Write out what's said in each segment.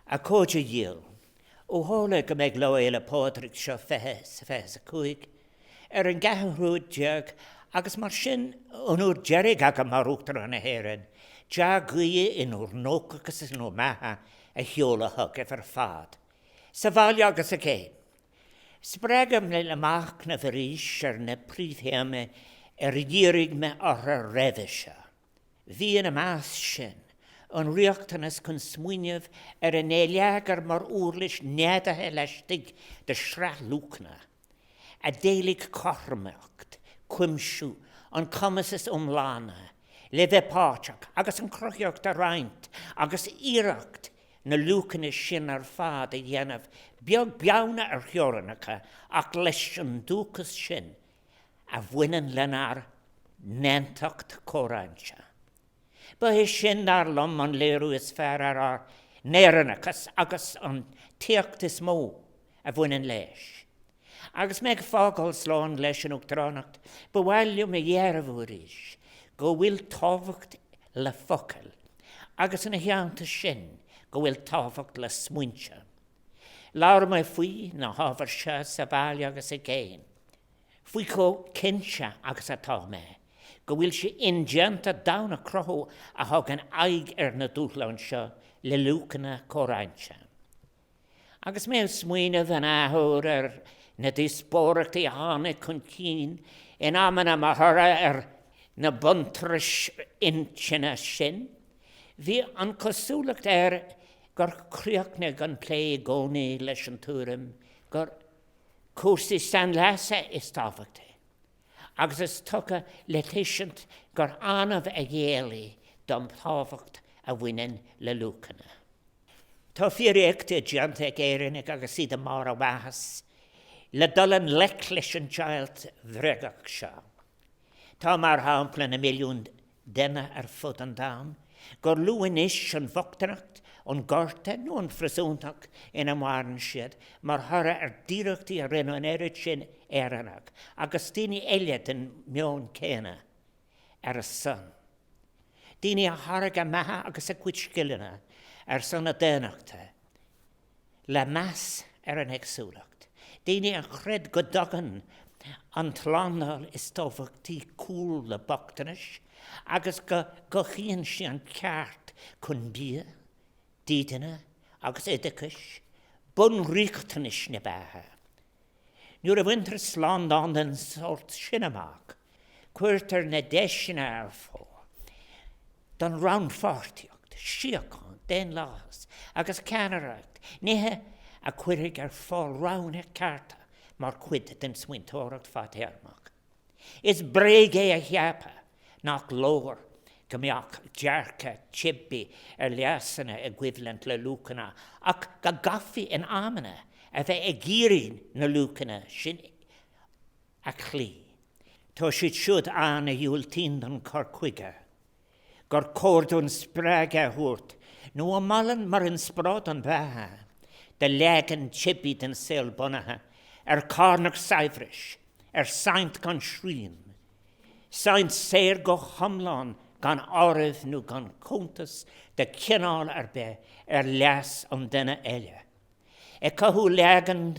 a cóide díal, ó hála go méid leil a pádraig seo fes a chuig, an gathhrúd deag agus mar sin anúr deirigh aga marúachtar an a héireann, deag gaí in úr nóchachas is nó metha a cheolalathag ar fad. Sa bhaile agus a céin. Spregam le amach na bhrís ar na príomhthéime dírig me ar a réimhise. Bhí an amás sin, an riachtanas chun smuoineh ar an éileagar mar úrlis neadathe leistigh de sreath lúcna. A délig cormacht, cuimsú, an cumasas umlána, le bheith páteach, agus an crochiocht a raint, agus iireacht na lúcana sin ar fad a dhéanamh beag beanna ar cheorannacha ach leis an dúchas sin a bhainean lenar nentacht córainse. Ba é sin ar lom an léirú is fear ar néireannachas agus an tíochtas mó a bhainean leis. Agus meid fágáil sláán leis an uachtaránacht, ba bhhailú me dhearmhúr is, go bhfuil tábhacht le focail, agus in a cheanta sin, go bhfuil tábhacht le smuoinse. Láir mai faoi na hábhar se sa bhaile agus a géin. Faoi có cinse agus atá mé, go bhfuil sé injeanta dana crothó a thug an aig ar na dúthlann seo le lúcanna córainse. Agus mé smuoineh an áthúr ar na dispóirachtaí hána chun cín in amana maithara ar na buntras inchina sin. Bhí an cosúlacht ar gur críochna gan lé gcónaí leis an túram gur cúsaí san leasa is tábhachta. Agus is tucha le tuisint gur anmh a dhéalaí dom tábhacht a bhainean le lúcanna. Tá fíoríochta deanta ag éireannig agus iad mar a bhachas le dul an lech leis an teailt bhreagach seo. Tá mar hampla na milliún duine ar fud an dam, gur luúin is an bhachtarnacht an gorta nó an frasúntaach ina mharan siad, mar thara ar díreachtaí a rinne an éirid sin éireannach, agus daoine eile den meón céine ar a son. Daoine a tharg a metha agus a cuid scileanna ar son a déanaachta, le meas ar an éagsúlacht. Daoine a chred go dagan an tlánál is tábhachtaí cúil le bachtanis, agus go chian sé an ceart chun bia, dídeanna agus idicis, bun riachtanis na bátha. Nuair a bhaintear slán an den sort sin amach, cuirtar na deisina ar fó, don ran fáirtíocht, siacán, den lás, agus ceanaracht, nithe a cuirig ar fáil rán a carta, mar cuid den smuintóireacht fátéarmach. Is breig é a cheapa, nach lóir, go mbeadh dearcha tibbi ar leasanna equivalent le lúcanna, ach go gaffi in amana a bheith ag géirín na lúcanna sin a chlí. Tá siad an a dúiltín don cor cuige, gur córdún sprága thuirt, nó a malan mar an sprád an bheithe, de legan tibbi den saol bunathe, ar cárnach saibhris, ar saint gan srín, saint séir go chamláin gan áibh nó gan cóntas de cinál ar be ar leas an duine eile. E cathú legan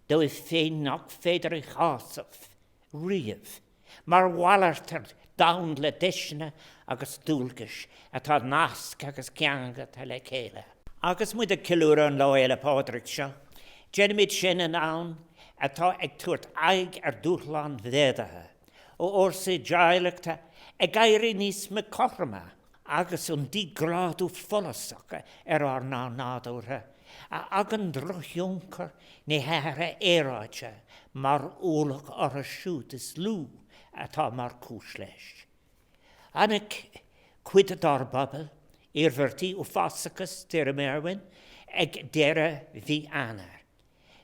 do I féin nach féidir I chásamh, riamh, mar bhhailtear dain le deisina agus dúlgas atá nasc agus ceangat le chéile. Agus muid a cilúra an láil a pádraig seo, déanamid sin an ann atá ag tuairt aig ar dúthlan bhéideathe, ó orsa deaileachta ag gairí níos me corma, agus an dí grádú folasacha ar ná nádútha, a agan drochioncar ní heatha éráide mar ólach ar a siúd is lú atá mar cúis leis. Annic cuid a darbabal, irvertí ó fásachas deir a merwin, ag deire bhí anar.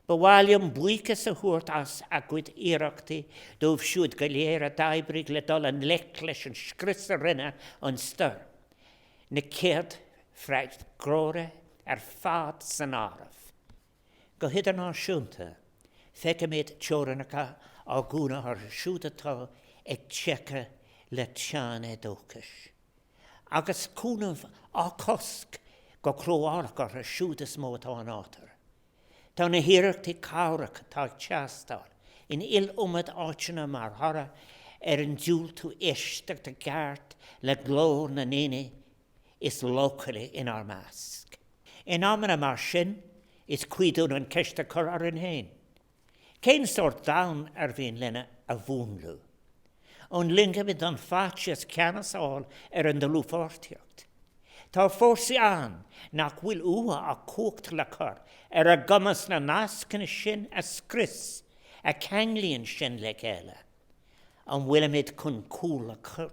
Bhhailm buchas a thuairt as a cuid iireachtaí dómh siúd go léir a daibrig le dul an lech leis an scrisa rinne an star. Na céad freid gróra ar fad san áramh. Go hiad an áisiúnta, feicimid teorannacha á gúna ar siúdatá ag tsecha le teanna dóchas. Agus cúnamh á cosc go clóálach ar a siúdas mót an átar. Tá na hiireachtaí cabhracha tá teastáil in omad áitina mar thara an dúil tú isteach de gceart le glór na néine is locally in our mask. In amana mar sin is cuidún an ceiste chur ar an héin. Cén sort down bhíon lena a bhúnlú. Ón linge mit an fáitias ceanasáil an de lúfártiocht. Tá fórsaí an nach bhfuil ua a cócht le chur a gamas na nascan sin a scris a canglíonn sin le chéile. An bhfuilimid chun cúla chur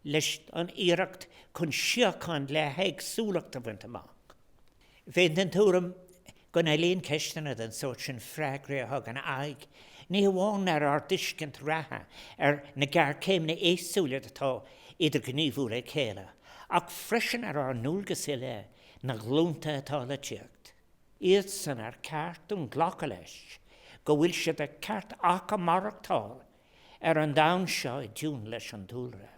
leis an iireacht chun siocán le haigsúlacht a bhaint amach. Bhíon den túram gon líon ceistena den sort sin freagraí thug an aig, ní bháin ar discint ratha na gar céim na éasúla atá idir gníomhú le chéile, ach freisin ar núlgas le na glúnta atá le teacht. Iad san ar ceartún ghlacha leis, go bhfuil siad a ceart acha marachtáil an dain seo I dún leis an dúlra.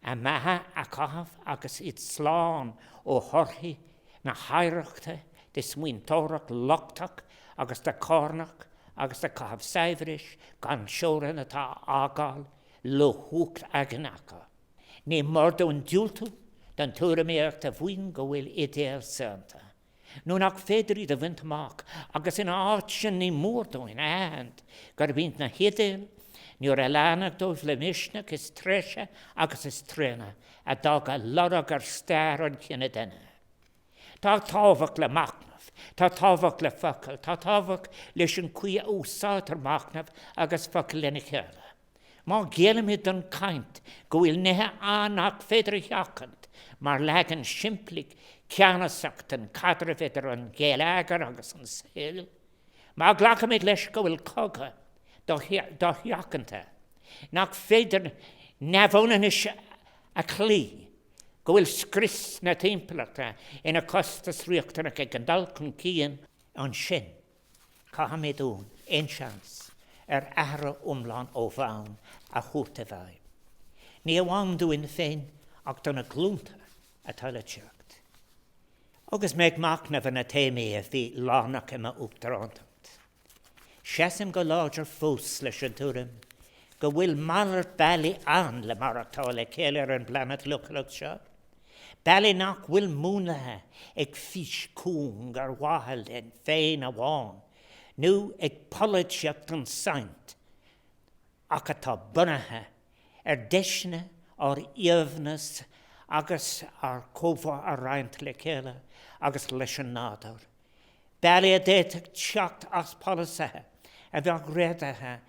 A maithe a cathaf agus iad sláán ó thorthaí na haireachta de smuointórach lochtach agus de cárnach agus de cathaf saibhris gan seoran atá ágáil le thucht aganacha. Ní mordún dúltú den túraméocht a bhuiin go bhfuil idéal santa. Nú nach féidir iad a bhaint amach agus in áit sin ní mórdóin ahand gur bhínt na hidéal nuair a lánach dóibh le misneach is treise agus is tréna a dag a lorach ar stair an cinna denne. Tá tábhach le macnamh, tá tábhach le focail, tá tábhach leis an cuia úsátar macnamh agus focail lena chéile. Má géalamid an caint go bhfuil nethe annach féidir cheachant, mar legan siimplík ceanasach den cadra féidir an géalagar agus an saoil. Má ghlachamid leis go bhfuil coga do cheachanta. Nach féidir nefónan is a clí, go bhfuil scris na timplachta ina costas riachtanach ag an dalcon cían an sin. Cahamid ún, ein seans, ahra umlán ó bhain a chuta bhaid. Ní bháin dúin féin ach donna glúnta atá le teacht. Agus méid macnamh na téimí a bhí lánach ima uachtarántacht. Seasim go láidir fós leis an túram, go bhfuil mallart bailí an le marachtáil le chéile ar an blanat luchalach seo. Bailí nach bhfuil múnathe ag fís cún ar wathal den féin a bháin, nó ag polaitíocht an saint, ach atá bunathe deisne ar íomhnas agus ar cóbhá a roinnt le chéile agus leis an nádar. Bailí a déiteach teacht as polasathe a bheag réidathe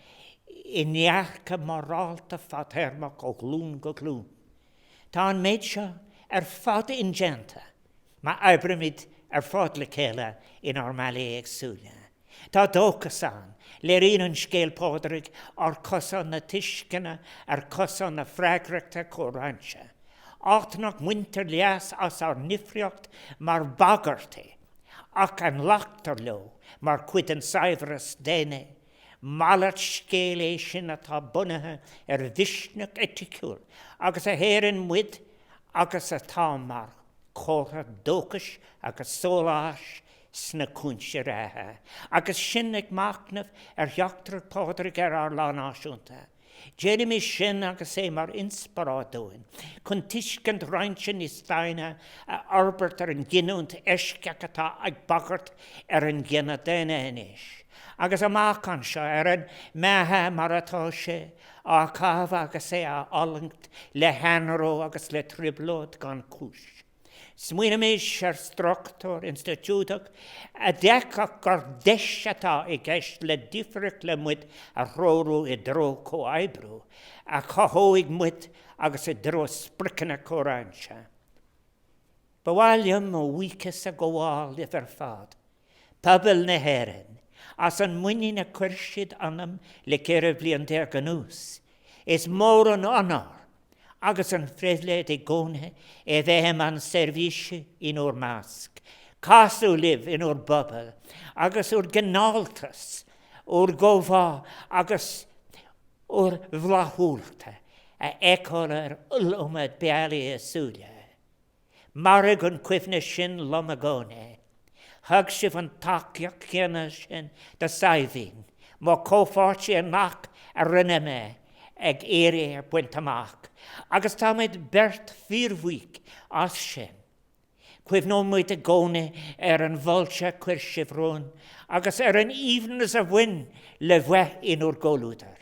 I nearcha morálta fatheirmach ó glún go glún. Tá an méid seo fád ingenta, má abramid fád le chéile in armálaí agsúla. Tá dóchas an, le rion an scéalpádraigh ar cosan na tuiscina cosan na freagrachta córáinse. Átnach muinter leas as ar nifriocht mar bagartaí, ach an lachtar lo mar cuid an saibhras déine, mallat scéala sin atá bunathe visneach eticúil, agus a héireann muid agus atá mar cótha dóchas agus sólais sna cúnse rathe, agus sin ag macnamh heachtar pádraigh ar lánáisiúnta. Jeremy sin agus mar inspirádóin, chun tuiscint roinse ní staine a arbert ar an gginúnt eisceach atá ag bagart ar an gginna déine inis. Agus amachchan seo ar an methe mar atá sé á cabh agus a allangt le henró agus le triblód gan cúis. Smuoineméis ar struchtúr institútach a deachach gur deis atá I gceist le difric le muid a róú I dró có aibrú, a chothóigh muid agus I dró spricana córáinse. Bháiliam ó bhuicas a gomháil ar fad, pobal na héireann, as an muine na cuirsiad anam le céire bliain déag an ús, is mór an anár, agus an freidléid I gcónathe bheithem an servíse in úr másc, casú liv in úr bobal, agus úr gnáltas, úr góbhá agus úr bhlahúlta, a eicáil ar ulmad bealaí a súile. Marag an cuifne sin lomagone. Hug si van takiach kiena sin da saiving. Mo cófáirtí an nach a rinne me ag éire ar buintamach. Agus tá meid bert fírhuic as sin. Cuiv nó muid a gcóna ar an bhailte chuir sibhrún, agus ar an íomnas a bhain le bheith inúr gólúdar.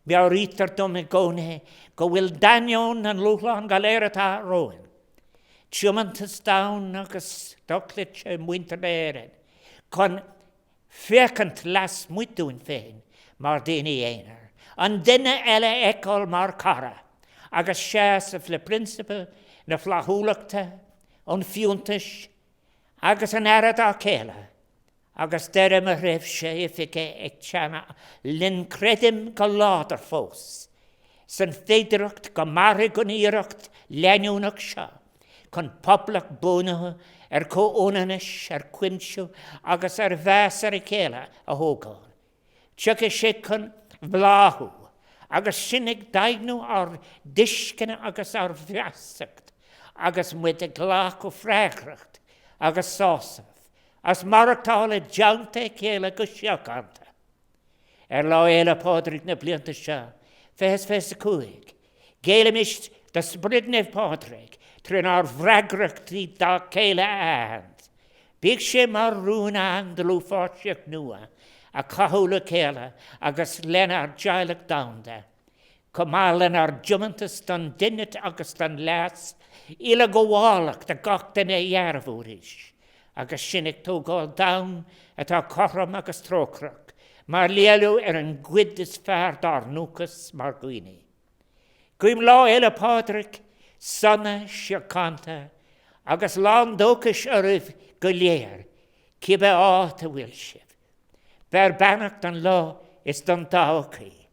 Bear rítar dom a gcóna go bhfuil dainón an lúthláin galéiretá róin. Tiúmantas daun agus doclit sé muinter éirean, chun fécant las muidún féin mar daoine éanaar. An duine eile eicáil mar cara, agus séasah le principe na flathúlachta, an fiúntais, agus an airad á céile, agus deire a raibh sé ifige ag teanna linn credim go ládar fós, san féidireacht go marra go íireacht leanúnach seo, chun poblach búnathe ar cóónanis ar cuinsú agus ar bheas ar a céile a thógáil. Tuige sé chun bláthú, agus sinnig daighnú ar discinne agus ar bheasacht, agus muid a glách ó freighreacht agus sásah, as marachtála deanta céile go seacanta. Lá éile pádraig na blianta seo, fes a cúig, géile mist da spridneh pádraig, trin ar bhreagrachtaí dá céile áhand. Bíag sé mar rúna an de lúfáirteach nua, a cathúla céile agus len ar deilech damda. Comálan ar jumantas don duine agus don leas, ile go bhálach de gach den é dhearbhúris, agus sinnig tógáil dam atá choram agus trócrach, mar léalú ar an gcuid is fearr dar núchas mar gcuoine. Cuim lá éile pádraig, sanna seacanta, agus lán dóchas aribh go léir, cibé áta bhfuil sibh. Bear bannacht an lá is don dáchaí.